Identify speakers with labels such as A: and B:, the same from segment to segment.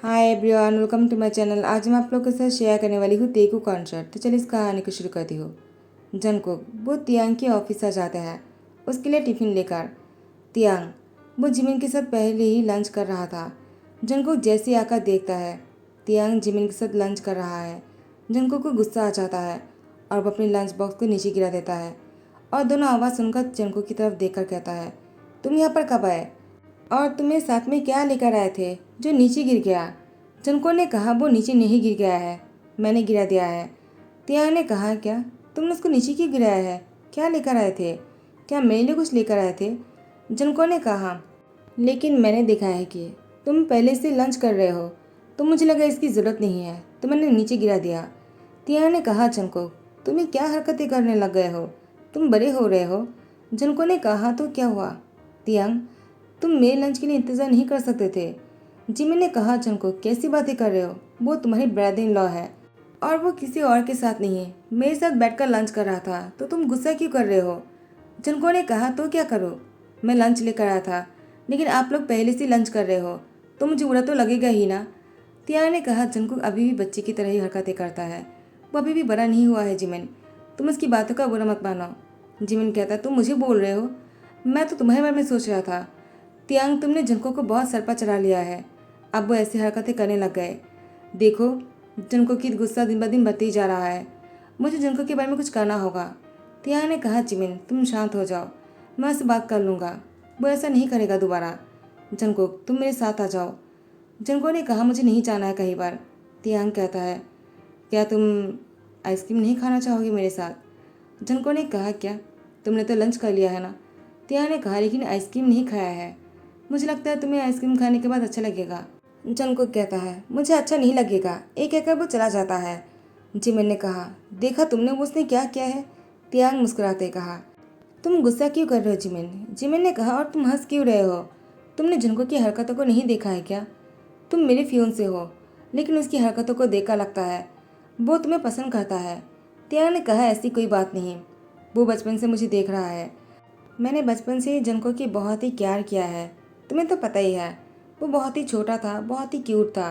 A: Hi everyone, welcome to my channel. आज मैं आप लोगों के साथ शेयर करने वाली हूँ तेकू कॉन्सर्ट। तो चलिए इस कहानी को शुरू करती हूँ। जंगकुक वो तियांग के ऑफिस आ जाता है उसके लिए टिफिन लेकर। तियांग वो जिमिन के साथ पहले ही लंच कर रहा था। जंगकुक जैसे ही आकर देखता है तियांग जिमिन के साथ लंच कर रहा है, जंगकुक को गुस्सा आ जाता है और वो अपने लंच बॉक्स को नीचे गिरा देता है और दोनों आवाज़ सुनकर जंगकुक की तरफ देखकर कहता है, तुम यहाँ पर कब आए और तुम्हें साथ में क्या लेकर आए थे जो नीचे गिर गया। जंको ने कहा, वो नीचे नहीं गिर गया है, मैंने गिरा दिया है। तियांग ने कहा, क्या तुमने उसको नीचे क्यों गिराया है? क्या लेकर आए थे? क्या मेरे लिए कुछ लेकर आए थे? जंको ने कहा, लेकिन मैंने देखा है कि तुम पहले से लंच कर रहे हो तो मुझे लगा इसकी ज़रूरत नहीं है तो मैंने नीचे गिरा दिया। तियांग ने कहा, जंको तुम्हें क्या हरकतें करने लग गए हो, तुम बड़े हो रहे हो। जंको ने कहा, तो क्या हुआ? तियांग, तुम मेरे लंच के लिए इंतज़ार नहीं कर सकते थे? जिमिन ने कहा, जंको कैसी बातें कर रहे हो, वो तुम्हारी ब्रदर इन लॉ है और वो किसी और के साथ नहीं है। मेरे साथ बैठकर लंच कर रहा था तो तुम गुस्सा क्यों कर रहे हो? जंको ने कहा, तो क्या करो, मैं लंच लेकर आया था लेकिन आप लोग पहले से लंच कर रहे हो तो मुझे बुरा तो लगेगा ही ना। तियांग ने कहा, जंको अभी भी बच्चे की तरह ही हरकतें करता है, वो अभी भी बड़ा नहीं हुआ है। जिमिन, तुम उसकी बातों का बुरा मत मानो। जिमिन कहता, तुम मुझे बोल रहे हो? मैं तो तुम्हारे बारे में सोच रहा था। तियांग, तुमने जंको को बहुत सर पर चढ़ा लिया है, अब वो ऐसी हरकतें करने लग गए। देखो, जंको की गुस्सा दिन ब दिन बढ़ती जा रहा है, मुझे जंको के बारे में कुछ करना होगा। तियांग ने कहा, जिमिन तुम शांत हो जाओ, मैं उससे बात कर लूँगा, वो ऐसा नहीं करेगा दोबारा। जंको, तुम मेरे साथ आ जाओ। जंको ने कहा, मुझे नहीं जाना है कहीं पर। तियांग कहता है, क्या तुम आइसक्रीम नहीं खाना चाहोगे मेरे साथ? जंको ने कहा, क्या तुमने तो लंच कर लिया है ना? तियांग ने कहा, लेकिन आइसक्रीम नहीं खाया है, मुझे लगता है तुम्हें आइसक्रीम खाने के बाद अच्छा लगेगा। जंगकुक कहता है, मुझे अच्छा नहीं लगेगा, एक कहकर वो चला जाता है। जिमिन ने कहा, देखा तुमने वो उसने क्या किया है? तियांग मुस्कुराते कहा, तुम गुस्सा क्यों कर रहे हो जिमिन? जिमिन ने कहा, और तुम हंस क्यों रहे हो? तुमने जंगकुक की हरकतों को नहीं देखा है क्या? तुम मेरे फियोंसे हो लेकिन उसकी हरकतों को देखकर लगता है वो तुम्हें पसंद करता है। तियांग ने कहा, ऐसी कोई बात नहीं, वो बचपन से मुझे देख रहा है, मैंने बचपन से ही जंको की बहुत ही केयर किया है, तुम्हें तो पता ही है। वो बहुत ही छोटा था, बहुत ही क्यूट था,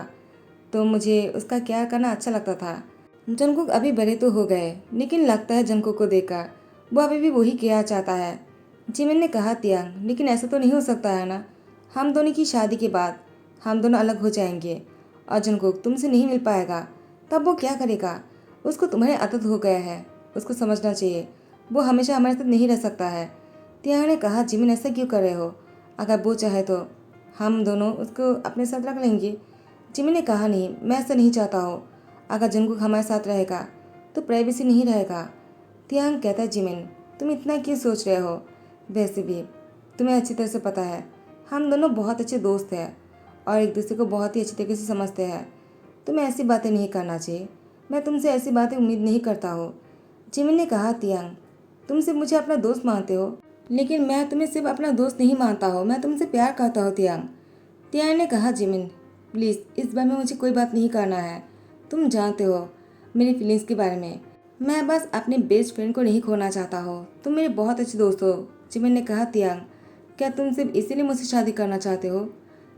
A: तो मुझे उसका केयर करना अच्छा लगता था। जंकुक अभी बड़े तो हो गए लेकिन लगता है जंकुक को देखकर वो अभी भी वही केयर चाहता है। जिमिन ने कहा, तियांग लेकिन ऐसा तो नहीं हो सकता है ना, हम दोनों की शादी के बाद हम दोनों अलग हो जाएंगे और जंकुक तुमसे नहीं मिल पाएगा, तब वो क्या करेगा? उसको तुम्हारी आदत हो गया है, उसको समझना चाहिए, वो हमेशा हमारे साथ नहीं रह सकता है। तियांग ने कहा, जिमिन ऐसा क्यों कर रहे हो? अगर वो चाहे तो हम दोनों उसको अपने साथ रख लेंगे। जिमिन ने कहा, नहीं, मैं ऐसा नहीं चाहता हूँ, अगर जंगकुक हमारे साथ रहेगा तो प्राइवेसी नहीं रहेगा। तियांग कहता है, जिमिन तुम इतना क्यों सोच रहे हो? वैसे भी तुम्हें अच्छी तरह से पता है हम दोनों बहुत अच्छे दोस्त हैं और एक दूसरे को बहुत ही अच्छी तरीके से समझते हैं, तुम्हें ऐसी बातें नहीं करना चाहिए, मैं तुमसे ऐसी बातें उम्मीद नहीं करता हूँ। जिमिन ने कहा, तियांग तुम सिर्फ मुझे अपना दोस्त मानते हो लेकिन मैं तुम्हें सिर्फ अपना दोस्त नहीं मानता हूँ, मैं तुमसे प्यार करता हूँ। तियांग तियांग ने कहा, जिमिन प्लीज़ इस बार में मुझे कोई बात नहीं करना है, तुम जानते हो मेरी फीलिंग्स के बारे में, मैं बस अपने बेस्ट फ्रेंड को नहीं खोना चाहता हो, तुम मेरे बहुत अच्छे दोस्त हो। जिमिन ने कहा, तियांग क्या तुम सिर्फ इसीलिए मुझसे शादी करना चाहते हो?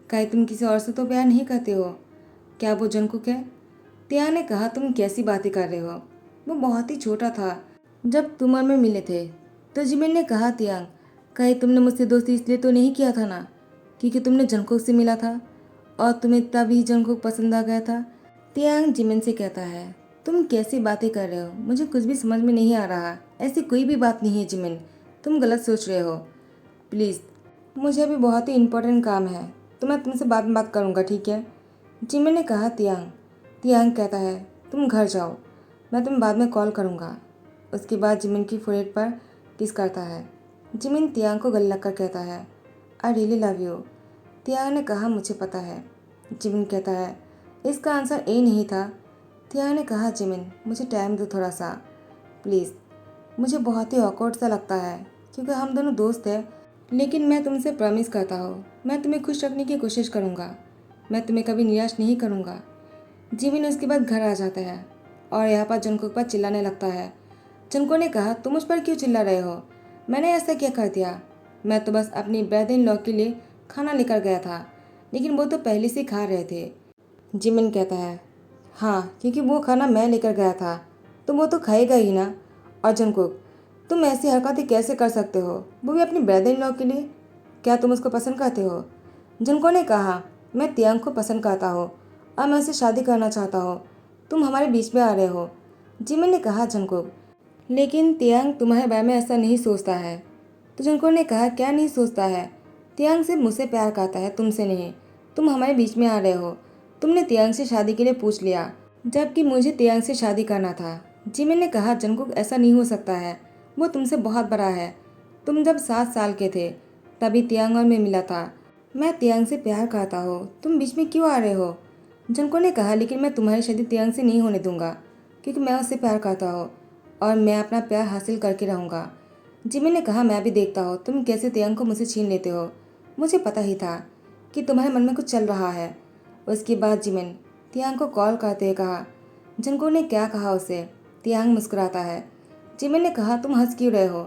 A: कहीं तुम किसी और से तो प्यार नहीं करते हो? क्या वो जंकुक है? तियांग ने कहा, तुम कैसी बातें कर रहे हो, वो बहुत ही छोटा था जब तुम और मैं मिले थे। तो जिमिन ने कहा, तियांग कहीं तुमने मुझसे दोस्ती इसलिए तो नहीं किया था ना क्योंकि तुमने जंकुक से मिला था और तुम्हें तभी जंकुक पसंद आ गया था? तियांग जिमिन से कहता है, तुम कैसी बातें कर रहे हो, मुझे कुछ भी समझ में नहीं आ रहा, ऐसी कोई भी बात नहीं है जिमिन, तुम गलत सोच रहे हो। प्लीज़ मुझे अभी बहुत ही इम्पोर्टेंट काम है तो मैं तुमसे बाद में बात करूँगा, ठीक है? जिमिन ने कहा, तियांग तियांग कहता है, तुम घर जाओ, मैं तुम्हें बाद में कॉल करूँगा। उसके बाद जिमिन की फोrehead पर किस करता है। जिमिन तियांग को गले लगकर कहता है, आई रियली लव यू। तियांग ने कहा, मुझे पता है। जिमिन कहता है, इसका आंसर ए नहीं था। तियांग ने कहा, जिमिन मुझे टाइम दो थोड़ा सा प्लीज़, मुझे बहुत ही ऑकवर्ड सा लगता है क्योंकि हम दोनों दोस्त हैं, लेकिन मैं तुमसे प्रॉमिस करता हूँ मैं तुम्हें खुश रखने की कोशिश करूँगा, मैं तुम्हें कभी निराश नहीं करूँगा। जिमिन उसके बाद घर आ जाता है और यहाँ पर जंकुक पर चिल्लाने लगता है। जंकुक ने कहा, तुम मुझ पर क्यों चिल्ला रहे हो, मैंने ऐसा क्या कर दिया? मैं तो बस अपनी ब्रदर इन लॉ के लिए खाना लेकर गया था लेकिन वो तो पहले से खा रहे थे। जिमिन कहता है, हाँ क्योंकि वो खाना मैं लेकर गया था तो वो तो खाएगा ही ना। और जंगकुक, तुम ऐसी हरकतें कैसे कर सकते हो, वो भी अपनी ब्रदर इन लॉ के लिए? क्या तुम उसको पसंद करते हो? जंको ने कहा, मैं तियांग को पसंद करता हूँ और मैं उससे शादी करना चाहता हूँ। तुम हमारे बीच में आ रहे हो। जिमिन ने कहा, जंकुक, लेकिन तियांग तुम्हारे बारे में ऐसा नहीं सोचता है। तो जंको ने कहा, क्या नहीं सोचता है? तियांग सिर्फ मुझसे प्यार करता है, तुमसे नहीं। तुम हमारे बीच में आ रहे हो। तुमने तियांग से शादी के लिए पूछ लिया जबकि मुझे तियांग से शादी करना था। जिमिन ने कहा, जंकुक ऐसा नहीं हो सकता है, वो तुमसे बहुत बड़ा है। तुम जब 7 साल के थे तभी तियांग और मैं मिला था। मैं तियांग से प्यार करता हूँ, तुम बीच में क्यों आ रहे हो? जंको ने कहा, लेकिन मैं तुम्हारी शादी तियांग से नहीं होने दूंगा क्योंकि मैं उससे प्यार करता हूँ और मैं अपना प्यार हासिल करके रहूँगा। जिमिन ने कहा, मैं भी देखता हूँ तुम कैसे तियांग को मुझसे छीन लेते हो। मुझे पता ही था कि तुम्हारे मन में कुछ चल रहा है। उसके बाद जिमिन तियांग को कॉल करते हुए कहा, जंको ने क्या कहा उसे? तियांग मुस्कुराता है। जिमिन ने कहा, तुम हंस क्यों रहे हो?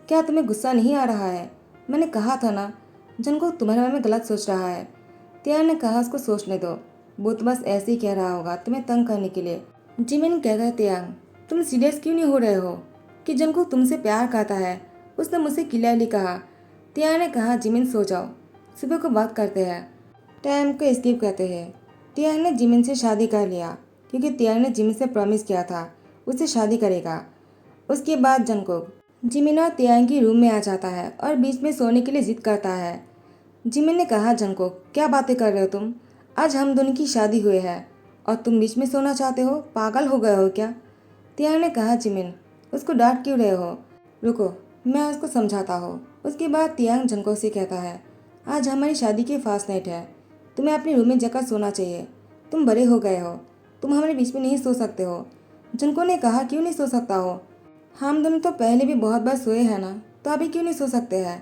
A: क्या तुम्हें गुस्सा नहीं आ रहा है? मैंने कहा था ना, जंको तुम्हारे बारे में गलत सोच रहा है। तियांग ने कहा, उसको सोचने दो, वो तो बस ऐसे ही कह रहा होगा तुम्हें तंग करने के लिए। जिमिन कहता है, तियांग तुम सीरियस क्यों नहीं हो रहे हो कि जंको तुमसे प्यार करता है? उसने मुझसे क्लियरली कहा। तियांग ने कहा, जिमिन सो जाओ, सुबह को बात करते हैं। टाइम को स्किप करते हैं। तियांग ने जिमिन से शादी कर लिया क्योंकि तियांग ने जिमिन से प्रॉमिस किया था उससे शादी करेगा। उसके बाद जंकुक जिमिन और तियांग की रूम में आ जाता है और बीच में सोने के लिए जिद करता है। जिमिन ने कहा, जंकुक क्या बातें कर रहे हो तुम? आज हम दोनों की शादी हुई है और तुम बीच में सोना चाहते हो? पागल हो गए हो क्या? तियांग ने कहा, जिमिन उसको डांट क्यों रहे हो? रुको, मैं उसको समझाता हूँ। उसके बाद तियांग जंकुक से कहता है, आज हमारी शादी की फास्ट नाइट है, तुम्हें अपने रूम में जाकर सोना चाहिए। तुम बड़े हो गए हो, तुम हमारे बीच में नहीं सो सकते हो। जंको ने कहा, क्यों नहीं सो सकता हो? हम दोनों तो पहले भी बहुत बार सोए हैं ना, तो अभी क्यों नहीं सो सकते हैं?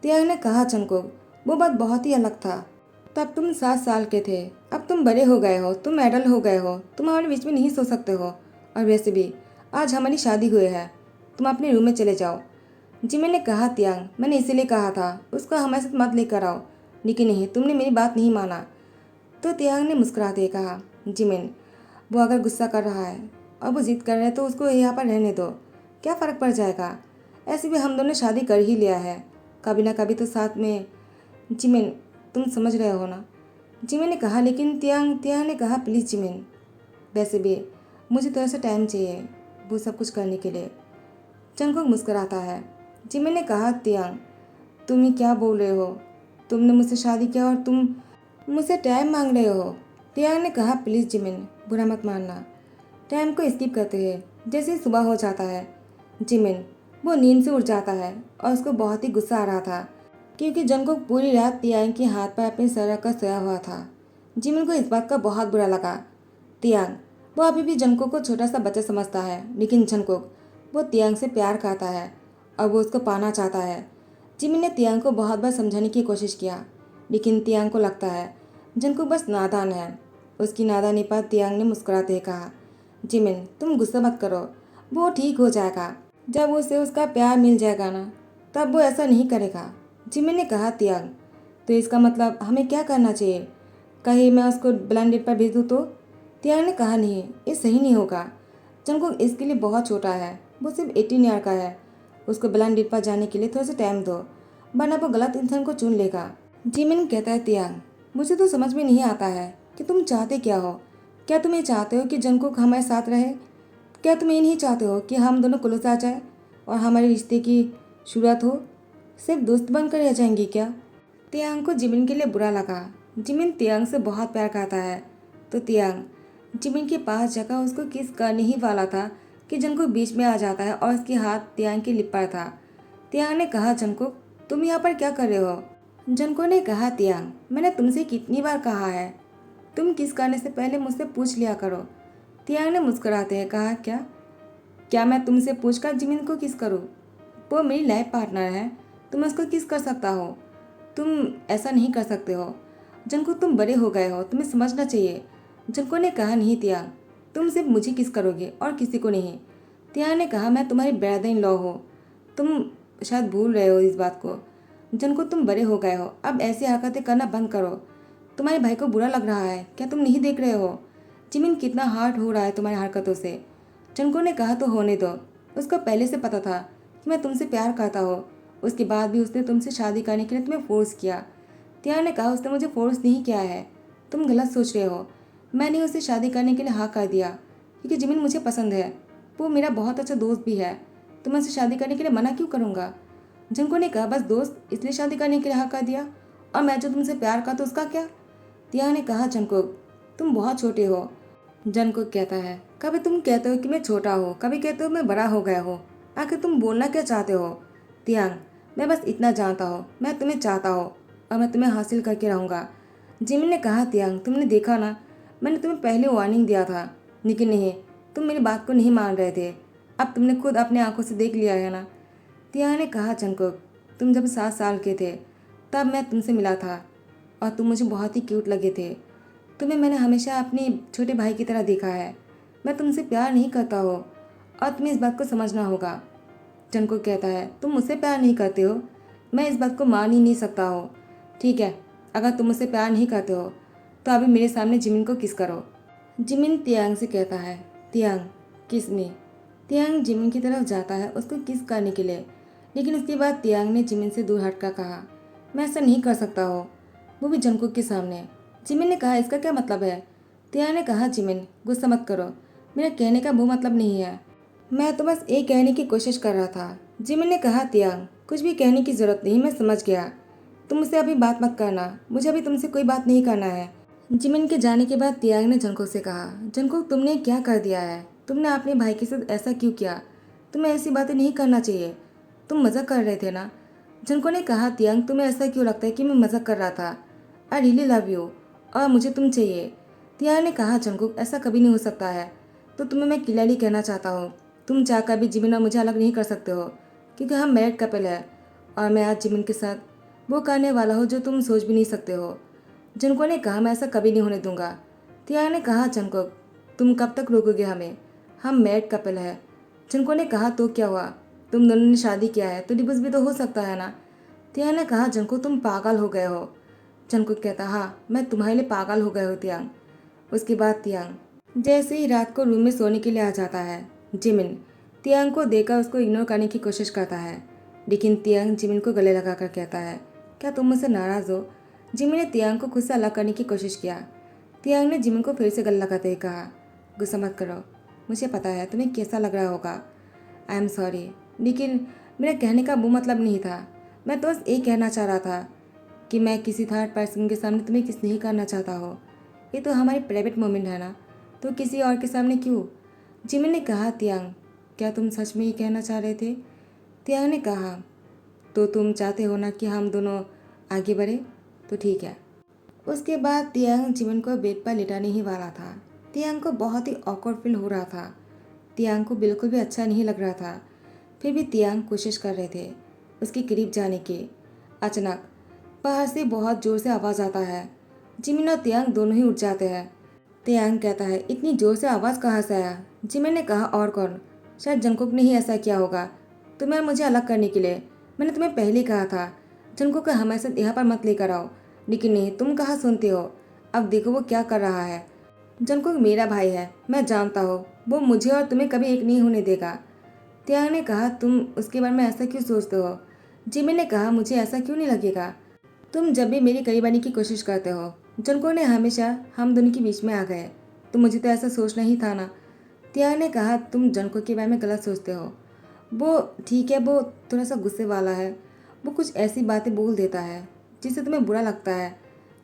A: तियांग ने कहा, जंकुक वो बात बहुत ही अलग था। तब तुम 7 साल के थे, अब तुम बड़े हो गए हो, तुम एडल्ट हो गए हो, तुम हमारे बीच में नहीं सो सकते हो। और वैसे भी आज हमारी शादी हुई है, तुम अपने रूम में चले जाओ। जिमिन ने कहा, तियांग मैंने इसीलिए कहा था उसको हमारे साथ मत लेकर आओ, लेकिन नहीं, तुमने मेरी बात नहीं माना। तो तियांग ने मुस्कुराते हुए कहा, जिमिन वो अगर गुस्सा कर रहा है और वो जिद कर रहे हैं तो उसको यहाँ पर रहने दो, क्या फ़र्क पड़ जाएगा? ऐसे भी हम दोनों ने शादी कर ही लिया है, कभी ना कभी तो साथ में। जिमिन तुम समझ रहे हो ना? जिमिन ने कहा, लेकिन तियांग तियांग ने कहा, प्लीज़ जिमिन, वैसे भी मुझे थोड़ा सा टाइम चाहिए वो सब कुछ करने के लिए। जंकुक मुस्कुराता है। जिमिन ने कहा, तियांग तुम ये क्या बोल रहे हो? तुमने मुझसे शादी किया और तुम मुझसे टाइम मांग रहे हो? तियांग ने कहा, प्लीज़ जिमिन, बुरा मत मानना। टाइम को स्किप करते हैं। जैसे ही सुबह हो जाता है, जिमिन वो नींद से उठ जाता है और उसको बहुत ही गुस्सा आ रहा था क्योंकि जंकुक पूरी रात तियांग के हाथ पर अपने सर रखकर सोया हुआ था। जिमिन को इस बात का बहुत बुरा लगा। तियांग वो अभी भी जंकुक को छोटा सा बच्चा समझता है, लेकिन जंकुक वो तियांग से प्यार करता है और वो उसको पाना चाहता है। जिमिन ने तियांग को बहुत बार समझाने की कोशिश किया, लेकिन तियांग को लगता है जंकुक बस नादान है। उसकी नादानी पर तियांग ने मुस्कुराते हुए कहा, जिमिन तुम गुस्सा मत करो, वो ठीक हो जाएगा। जब उसे उसका प्यार मिल जाएगा ना, तब वो ऐसा नहीं करेगा। जिमिन ने कहा, तियांग तो इसका मतलब हमें क्या करना चाहिए? कहीं मैं उसको ब्लाइंड डेट पर भेज दूँ तो? तियांग ने कहा, नहीं, ये सही नहीं होगा। जंकुक इसके लिए बहुत छोटा है, वो सिर्फ 18 ईयर का है। उसको ब्लाइंड डेट पर जाने के लिए थोड़ा सा टाइम दो, वरना वो गलत इंसान को चुन लेगा। जिमिन कहता है, तियांग मुझे तो समझ में नहीं आता है कि तुम चाहते क्या हो। क्या तुम ये चाहते हो कि जंकुक हमारे साथ रहे? क्या तुम ये नहीं चाहते हो कि हम दोनों क्लोज आ जाए और हमारे रिश्ते की शुरुआत हो? सिर्फ दोस्त बनकर रह जाएंगे क्या? तियांग को जिमिन के लिए बुरा लगा। जिमिन तियांग से बहुत प्यार करता है, तो तियांग जिमिन के पास जाकर उसको किस करने ही वाला था कि जंकुक बीच में आ जाता है और उसके हाथ तियांग की लिप पर था। तियांग ने कहा, जंकुक तुम यहाँ पर क्या कर रहे हो? जंकुक ने कहा, तियांग मैंने तुमसे कितनी बार कहा है, तुम किस करने से पहले मुझसे पूछ लिया करो। तियांग ने मुस्कुराते हुए कहा, क्या क्या मैं तुमसे पूछकर जिमिन को किस करूँ? वो मेरी लाइफ पार्टनर है, तुम उसको किस कर सकता हो? तुम ऐसा नहीं कर सकते हो। जंको तुम बड़े हो गए हो, तुम्हें समझना चाहिए। जंको ने कहा, नहीं तियांग, तुम सिर्फ मुझे किस करोगे और किसी को नहीं। तियांग ने कहा, मैं तुम्हारी ब्रदर इन लॉ हो, तुम शायद भूल रहे हो इस बात को। जंको तुम बड़े हो गए हो, अब ऐसी हरकतें करना बंद करो। तुम्हारे भाई को बुरा लग रहा है, क्या तुम नहीं देख रहे हो जिमिन कितना हर्ट हो रहा है तुम्हारी हरकतों से। जंको ने कहा तो होने दो, उसको पहले से पता था कि मैं तुमसे प्यार करता हूँ, उसके बाद भी उसने तुमसे शादी करने के लिए तुम्हें फोर्स किया। तियान ने कहा उसने मुझे फोर्स नहीं किया है, तुम गलत सोच रहे हो। मैंने उसे शादी करने के लिए हाँ कर दिया क्योंकि जिमिन मुझे पसंद है, वो मेरा बहुत अच्छा दोस्त भी है, तो मैं उसे शादी करने के लिए मना क्यों करूँगा। जंको ने कहा बस दोस्त इसलिए शादी करने के लिए हाँ कर दिया, और मैं जो तुमसे प्यार का तो उसका क्या। तिया ने कहा जंकुक तुम बहुत छोटे हो। जंकुक कहता है कभी तुम कहते हो कि मैं छोटा हो, कभी कहते हो मैं बड़ा हो गया हो, आखिर तुम बोलना क्या चाहते हो। तियांग मैं बस इतना जानता हूँ, मैं तुम्हें चाहता हूँ और मैं तुम्हें हासिल करके रहूँगा। जिमिन ने कहा तियांग तुमने देखा ना, मैंने तुम्हें पहले वार्निंग दिया था, लेकिन नहीं, तुम मेरी बात को नहीं मान रहे थे, अब तुमने खुद अपने आंखों से देख लिया है ना। तियांग ने कहा जंकुक तुम जब 7 साल के थे तब मैं तुमसे मिला था और तुम मुझे बहुत ही क्यूट लगे थे। तुम्हें मैंने हमेशा अपने छोटे भाई की तरह देखा है, मैं तुमसे प्यार नहीं करता हो और तुम्हें इस बात को समझना होगा। जंकुक कहता है तुम मुझसे प्यार नहीं करते हो, मैं इस बात को मान ही नहीं सकता हो। ठीक है, अगर तुम मुझसे प्यार नहीं करते हो तो अभी मेरे सामने जिमिन को किस करो। जिमिन तियांग से कहता है तियांग किस में। तियांग जिमिन की तरफ जाता है उसको किस करने के लिए, लेकिन उसके बाद तियांग ने जिमिन से दूर हटकर कहा मैं ऐसा नहीं कर सकता हो, वो भी जंकुक के सामने। जिमिन ने कहा इसका क्या मतलब है। तियांग ने कहा जिमिन गुस्सा मत करो, मेरा कहने का वो मतलब नहीं है, मैं तो बस एक कहने की कोशिश कर रहा था। जिमिन ने कहा तियांग कुछ भी कहने की जरूरत नहीं, मैं समझ गया, तुम मुझसे अभी बात मत करना, मुझे अभी तुमसे कोई बात नहीं करना है। जिमिन के जाने के बाद तियांग ने जंकुक से कहा जंकुक तुमने क्या कर दिया है, तुमने अपने भाई के साथ ऐसा क्यों किया, तुम्हें ऐसी बातें नहीं करना चाहिए, तुम मजाक कर रहे थे ना। जंकुक ने कहा तियांग तुम्हें ऐसा क्यों लगता है कि मैं मजाक कर रहा था, आई रियली लव यू और मुझे तुम चाहिए। तियांग ने कहा जंकुक ऐसा कभी नहीं हो सकता है, तो तुम्हें मैं क्लियरली कहना चाहता हूँ तुम चाहकर भी जिमिन और मुझे अलग नहीं कर सकते हो, क्योंकि हम मैरिड कपल है और मैं आज जिमिन के साथ वो करने वाला हूँ जो तुम सोच भी नहीं सकते हो। जंकुक ने कहा मैं ऐसा कभी नहीं होने दूंगा। तियांग ने कहा जंकुक तुम कब तक रोकोगे हमें, हम मैरिड कपल है। जंकुक ने कहा तो क्या हुआ, तुम दोनों ने शादी किया है तो डिवोर्स भी तो हो सकता है ना। तियांग ने कहा जंकुक तुम पागल हो गए हो। जंकुक कहता हाँ मैं तुम्हारे लिए पागल हो गए हो तियांग। उसके बाद तियांग जैसे ही रात को रूम में सोने के लिए आ जाता है, जिमिन तियांग को देखकर उसको इग्नोर करने की कोशिश करता है, लेकिन तियांग जिमिन को गले लगाकर कहता है क्या तुम मुझसे नाराज़ हो। जिमिन ने तियांग को खुद से अलग करने की कोशिश किया। तियांग ने जिमिन को फिर से गले लगाते हुए कहा गुस्सा मत करो, मुझे पता है तुम्हें कैसा लग रहा होगा, आई एम सॉरी, लेकिन मेरा कहने का वो मतलब नहीं था, मैं तो बस ये कहना चाह रहा था कि मैं किसी थर्ड पर्सन के सामने तुम्हें किस नहीं करना चाहता हो, ये तो हमारी प्राइवेट मोमेंट है ना, तो किसी और के सामने क्यों। जिमिन ने कहा तियांग क्या तुम सच में ये कहना चाह रहे थे। तियांग ने कहा तो तुम चाहते हो ना कि हम दोनों आगे बढ़े, तो ठीक है। उसके बाद तियांग जिमिन को बेड पर लिटाने ही वाला था। तियांग को बहुत ही ऑकवर्ड फील हो रहा था, तियांग को बिल्कुल भी अच्छा नहीं लग रहा था, फिर भी तियांग कोशिश कर रहे थे उसके करीब जाने की। अचानक बाहर से बहुत जोर से आवाज़ आता है। जिमिन और तियांग दोनों ही उठ जाते हैं। तियांग कहता है इतनी जोर से आवाज़ कहाँ से आया। जिमिन ने कहा और कौन, शायद जंकुक ने ही ऐसा किया होगा तुम्हें और मुझे अलग करने के लिए, मैंने तुम्हें पहले ही कहा था जंकुक को हमारे साथ यहाँ पर मत लेकर आओ, लेकिन नहीं तुम कहाँ सुनते हो, अब देखो वो क्या कर रहा है। जंकुक मेरा भाई है, मैं जानता हूँ वो मुझे और तुम्हें कभी एक नहीं होने देगा। तियांग ने कहा तुम उसके बारे में ऐसा क्यों सोचते हो। जिमिन ने कहा मुझे ऐसा क्यों नहीं लगेगा, तुम जब भी मेरी करीब आने की कोशिश करते हो जंकुक ने हमेशा हम दोनों के बीच में आ गए, तो मुझे तो ऐसा सोचना ही था ना। तियांग ने कहा तुम जंकुक के बारे में गलत सोचते हो, वो ठीक है, वो थोड़ा सा गुस्से वाला है, वो कुछ ऐसी बातें बोल देता है जिससे तुम्हें बुरा लगता है,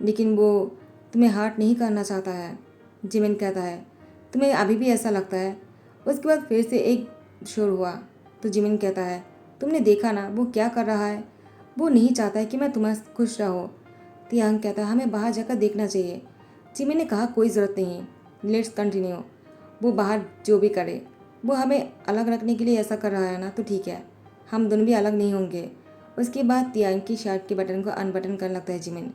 A: लेकिन वो तुम्हें हर्ट नहीं करना चाहता है। जिमिन कहता है तुम्हें अभी भी ऐसा लगता है। उसके बाद फिर से एक शोर हुआ, तो जिमिन कहता है तुमने देखा ना वो क्या कर रहा है, वो नहीं चाहता है कि मैं तुम्हारे खुश रहो। तियांग कहता है हमें बाहर जाकर देखना चाहिए। जिमिन ने कहा कोई ज़रूरत नहीं, लेट्स कंटिन्यू, वो बाहर जो भी करे, वो हमें अलग रखने के लिए ऐसा कर रहा है ना, तो ठीक है, हम दोनों भी अलग नहीं होंगे। उसके बाद तियांग की शर्ट के बटन को अनबटन करने लगता है जिमिन,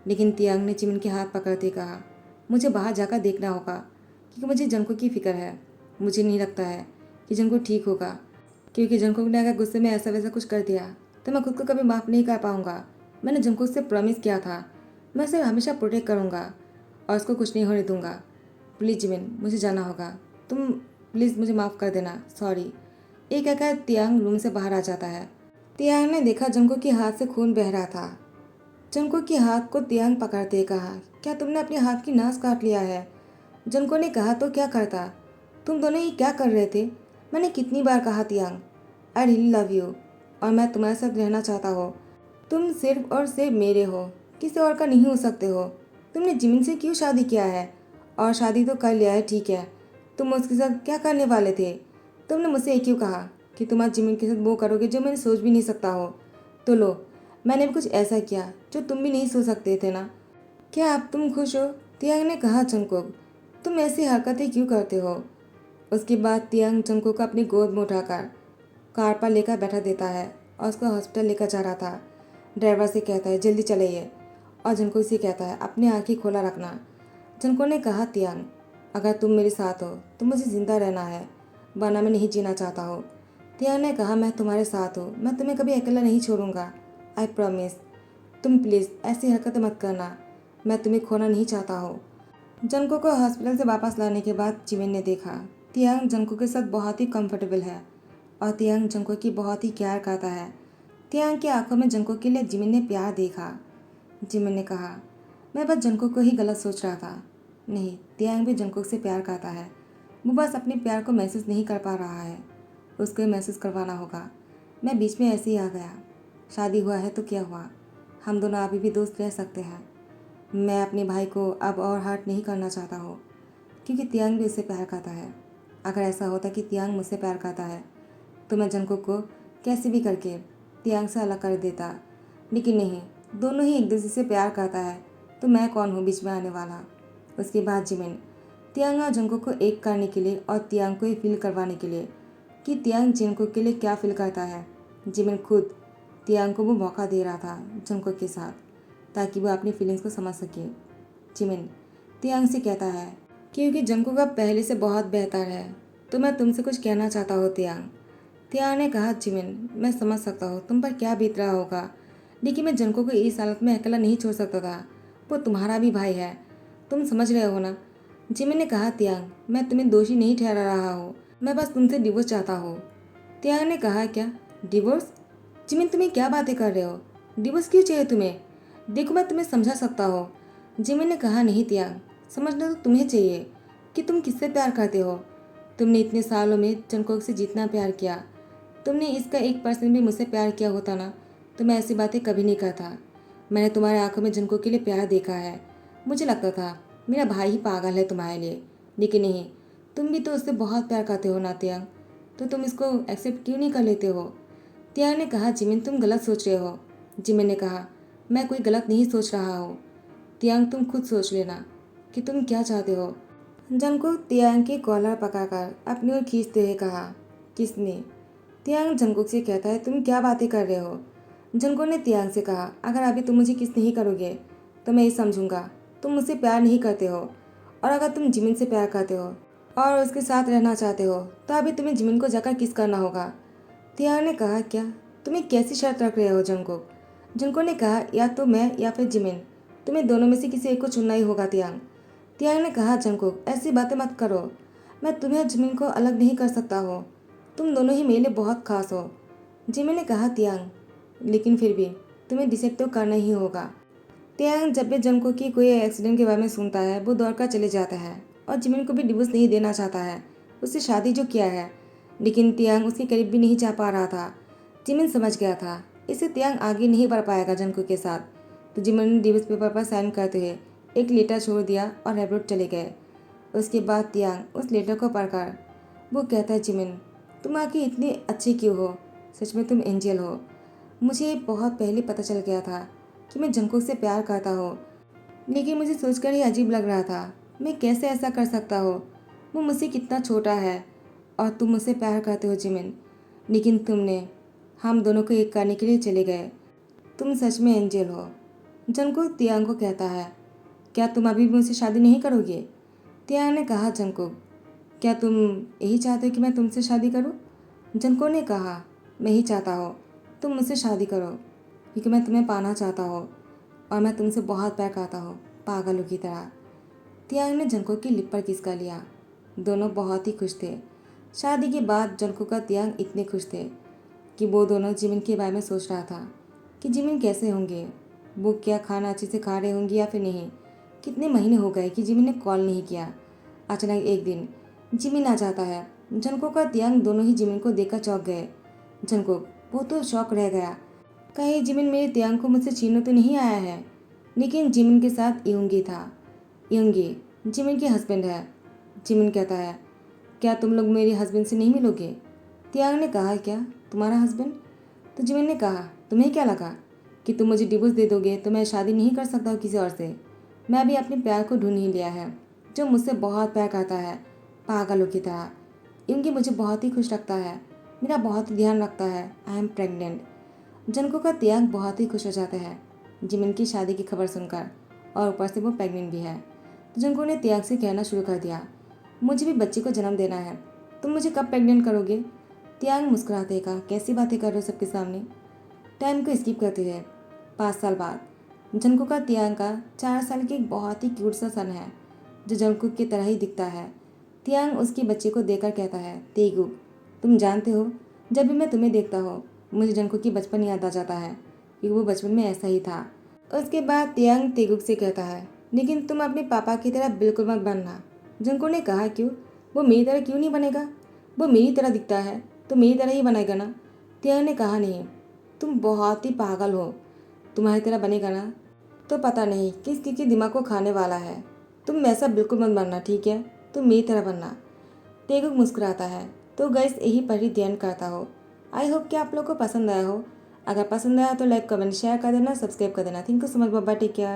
A: लेकिन तियांग ने जिमिन के हाथ पकड़ते कहा मुझे बाहर जाकर देखना होगा, क्योंकि मुझे जंकुक की फिक्र है, मुझे नहीं लगता है कि जंकुक ठीक होगा, क्योंकि जंकुक ने अगर गुस्से में ऐसा वैसा कुछ कर दिया तो मैं खुद को कभी माफ़ नहीं कर पाऊंगा। मैंने जंकुक से प्रॉमिस किया था मैं उसे हमेशा प्रोटेक्ट करूँगा और उसको कुछ नहीं होने दूँगा। प्लीज़ जिमिन, मुझे जाना होगा। तुम प्लीज़ मुझे माफ़ कर देना, सॉरी। ये कहकर तियांग रूम से बाहर आ जाता है। तियांग ने देखा जंगको के हाथ से खून बह रहा था। जंगको के हाथ को तियांग पकड़ते कहा, क्या तुमने अपने हाथ की नस काट लिया है? जंगको ने कहा, तो क्या करता? तुम दोनों ये क्या कर रहे थे? मैंने कितनी बार कहा तियांग, आई रियली लव यू और मैं तुम्हारे साथ रहना चाहता हो। तुम सिर्फ और सिर्फ मेरे हो, किसी और का नहीं हो सकते हो। तुमने जिमिन से क्यों शादी किया है? और शादी तो कर लिया है, ठीक है। तुम उसके साथ क्या करने वाले थे? तुमने मुझसे ये क्यों कहा कि तुम आज जिमिन के साथ वो करोगे जो मैंने सोच भी नहीं सकता हो? तो लो, मैंने भी कुछ ऐसा किया जो तुम भी नहीं सोच सकते थे ना। क्या अब तुम खुश हो? तियांग ने कहा, जंगकुक तुम ऐसी हरकतें क्यों करते हो? उसके बाद तियांग जंगकुक को अपनी गोद में उठाकर कार पर लेकर बैठा देता है और उसको हॉस्पिटल लेकर जा रहा था। ड्राइवर से कहता है, जल्दी चलाइए, और जंगकुक से कहता है, अपनी आंखें खोला रखना। जंगकुक ने कहा, तियांग अगर तुम मेरे साथ हो तो मुझे ज़िंदा रहना है, वरना मैं नहीं जीना चाहता हो। तियांग ने कहा, मैं तुम्हारे साथ हूँ, मैं तुम्हें कभी अकेला नहीं छोड़ूंगा, आई प्रॉमिस। तुम प्लीज़ ऐसी हरकतें मत करना, मैं तुम्हें खोना नहीं चाहता हो। जंगकुक को हॉस्पिटल से वापस लाने के बाद जिमिन ने देखा तियांग जंगकुक के साथ बहुत ही कंफर्टेबल है और तियांग जंगकुक की बहुत ही प्यार करता है। तियांग की आंखों में जंगकुक के लिए जिमिन ने प्यार देखा। जिमिन ने कहा, मैं बस जंगकुक को ही गलत सोच रहा था। नहीं, तियांग भी जंगकुक से प्यार करता है, वो बस अपने प्यार को महसूस नहीं कर पा रहा है, उसको महसूस करवाना होगा। मैं बीच में ऐसे ही आ गया, शादी हुआ है तो क्या हुआ, हम दोनों अभी भी दोस्त रह सकते हैं। मैं अपने भाई को अब और हर्ट नहीं करना चाहता हूँ, क्योंकि तियांग भी उससे प्यार करता है। अगर ऐसा होता कि तियांग मुझसे प्यार करता है तो मैं जंगकुक को कैसे भी करके तियांग से अलग कर देता, लेकिन नहीं, दोनों ही एक दूसरे से प्यार करता है, तो मैं कौन हूँ बीच में आने वाला। उसके बाद जिमिन तियांग और जंगकुक को एक करने के लिए और तियांग को ये फील करवाने के लिए कि तियांग जंगकुक के लिए क्या फील करता है, जिमिन खुद तियांग को वो मौका दे रहा था जंगकुक के साथ, ताकि वो अपनी फीलिंग्स को समझ सके। जिमिन तियांग से कहता है, क्योंकि जंगकुक अब पहले से बहुत बेहतर है, तो मैं तुमसे कुछ कहना चाहता हूँ तियांग। तियांग ने कहा, जिमिन मैं समझ सकता हूँ तुम पर क्या बीत रहा होगा, लेकिन मैं जंगकुक को इस हालत में अकेला नहीं छोड़ सकता था, वो तुम्हारा भी भाई है, तुम समझ रहे हो ना। जिमिन ने कहा, तियांग मैं तुम्हें दोषी नहीं ठहरा रहा हूँ, मैं बस तुमसे डिवोर्स चाहता हूँ। तियांग ने कहा, क्या डिवोर्स? जिमिन तुम्हें क्या बातें कर रहे हो, डिवोर्स क्यों चाहिए तुम्हें? देखो मैं तुम्हें समझा सकता हूँ। जिमिन ने कहा, नहीं तियांग, समझना तो तुम्हें चाहिए कि तुम किससे प्यार करते हो। तुमने इतने सालों में जंगकुक से जितना प्यार किया, तुमने इसका 1% भी मुझसे प्यार किया होता ना तो मैं ऐसी बातें कभी नहीं करता। मैंने तुम्हारे आंखों में जंगकुक के लिए प्यार देखा है, मुझे लगता था मेरा भाई ही पागल है तुम्हारे लिए, लेकिन नहीं, तुम भी तो उससे बहुत प्यार करते हो ना तियांग, तो तुम इसको एक्सेप्ट क्यों नहीं कर लेते हो? तियांग ने कहा, जिमिन तुम गलत सोच रहे हो। जिमिन ने कहा, मैं कोई गलत नहीं सोच रहा हूँ। तियांग तुम खुद सोच लेना कि तुम क्या चाहते हो। जंगकुक तियांग की कॉलर पकड़कर अपनी ओर खींचते हुए कहा, किसने? तियांग जंगकुक से कहता है, तुम क्या बातें कर रहे हो? जंगकुक ने तियांग से कहा, अगर अभी तुम मुझे किस नहीं करोगे तो मैं ये समझूंगा तुम मुझसे प्यार नहीं करते हो, और अगर तुम जिमिन से प्यार करते हो और उसके साथ रहना चाहते हो तो अभी तुम्हें जिमिन को जाकर किस करना होगा। तियांग ने कहा, क्या तुम एक कैसी शर्त रख रहे हो जंगकुक? जंगकुक ने कहा, या तो मैं या फिर जिमिन, तुम्हें दोनों में से किसी एक को चुनना ही होगा तियांग। तियांग ने कहा, जंगकुक ऐसी बातें मत करो, मैं तुम्हें और जिमिन को अलग नहीं कर सकता हो, तुम दोनों ही मेरे लिए बहुत खास हो। जिमिन ने कहा, तियांग लेकिन फिर भी तुम्हें डिसाइड तो करना ही होगा। तियांग जब भी जंगकुक की कोई एक्सीडेंट के बारे में सुनता है वो दौड़कर चले जाता है और जिमिन को भी डिवोर्स नहीं देना चाहता है, उससे शादी जो किया है, लेकिन तियांग उसके करीब भी नहीं जा पा रहा था। जिमिन समझ गया था इससे तियांग आगे नहीं बढ़ पाएगा जंगकुक के साथ, तो जिमिन ने डिवोर्स पेपर पर साइन करते हुए एक लेटर छोड़ दिया और एब्रोड चले गए। उसके बाद तियांग उस लेटर को पढ़कर वो कहता है, जिमिन तुम आके इतनी अच्छी क्यों हो, सच में तुम एंजल हो। मुझे बहुत पहले पता चल गया था कि मैं जंगकुक से प्यार करता हूँ, लेकिन मुझे सोचकर ही अजीब लग रहा था मैं कैसे ऐसा कर सकता हूँ, वो मुझसे कितना छोटा है और तुम मुझसे प्यार करते हो जिमिन, लेकिन तुमने हम दोनों को एक करने के लिए चले गए, तुम सच में एंजल हो। जंगकुक तियांग को कहता है, क्या तुम अभी भी मुझसे शादी नहीं करोगे? तियांग ने कहा, जंगकुक क्या तुम यही चाहते हो कि मैं तुमसे शादी करूं? जंगकुक ने कहा, मैं ही चाहता हूँ तुम मुझसे शादी करो, क्योंकि मैं तुम्हें पाना चाहता हूँ। और मैं तुमसे बहुत प्यार करता हूँ, पागलों की तरह। तियांग ने जंगकुक की लिप पर किस कर लिया। दोनों बहुत ही खुश थे। शादी के बाद जंगकुक का तियांग इतने खुश थे कि वो दोनों जिमिन के बारे में सोच रहा था कि जिमिन कैसे होंगे, वो क्या खाना अच्छे से खा रहे होंगे या फिर नहीं। कितने महीने हो गए कि जिमिन ने कॉल नहीं किया। अचानक एक दिन जिमिन आ जाता है। जंगकुक और तियांग दोनों ही जिमिन को देखकर चौंक गए। जंगकुक वो तो शौक रह गया, कहीं जिमिन मेरे तियांग को मुझसे छीनने तो नहीं आया है। लेकिन जिमिन के साथ इयोंगी था। इयोंगी जिमिन के हस्बैंड है। जिमिन कहता है, क्या तुम लोग मेरे हस्बैंड से नहीं मिलोगे? तियांग ने कहा, क्या तुम्हारा हस्बैंड? तो जिमिन ने कहा, तुम्हें क्या लगा कि तुम मुझे डिवोर्स दे दोगे तो मैं शादी नहीं कर सकता हूँ किसी और से? मैं भी अपने प्यार को ढूंढ ही लिया है, जो मुझसे बहुत प्यार करता है, पागलों की तरह। इनकी मुझे बहुत ही खुश रखता है, मेरा बहुत ही ध्यान रखता है। I am pregnant. जंगकुक का तियांग बहुत ही खुश हो जाता है जिमिन की शादी की खबर सुनकर, और ऊपर से वो प्रेग्नेंट भी है। तो जंगकुक ने तियांग से कहना शुरू कर दिया, मुझे भी बच्चे को जन्म देना है, तुम मुझे कब प्रेग्नेंट करोगे? तियांग मुस्कुराते कहा, कैसी बातें कर रहे हो सबके सामने। टाइम को स्किप करते हुए 5 साल बाद जंगकुक का तियांग का 4 साल की एक बहुत ही क्यूट सा सन है, जो जंगकुक की तरह ही दिखता है। तियांग उसके बच्चे को देखकर कहता है, तेगुक तुम जानते हो, जब भी मैं तुम्हें देखता हूँ मुझे जंगकुक की बचपन याद आ जाता है, क्योंकि वो बचपन में ऐसा ही था। उसके बाद तियांग तेगुक से कहता है, लेकिन तुम अपने पापा की तरह बिल्कुल मत बनना। जंगकुक ने कहा, क्यों? वो मेरी तरह क्यों नहीं बनेगा? वो मेरी तरह दिखता है तो मेरी तरह ही बनेगा ना। तियांग ने कहा, नहीं, तुम बहुत ही पागल हो, तुम्हारी तरह बनेगा ना तो पता नहीं किस किस के दिमाग को खाने वाला है। तुम वैसा बिल्कुल मत बनना, ठीक है? तुम मेरी तरह बनना। तेगुक मुस्कुराता है। तो गाइस यही पर ही ध्यान करता हो। आई होप कि आप लोग को पसंद आया हो। अगर पसंद आया तो लाइक कमेंट शेयर कर देना, सब्सक्राइब कर देना। Thank you so much, bye bye, take care.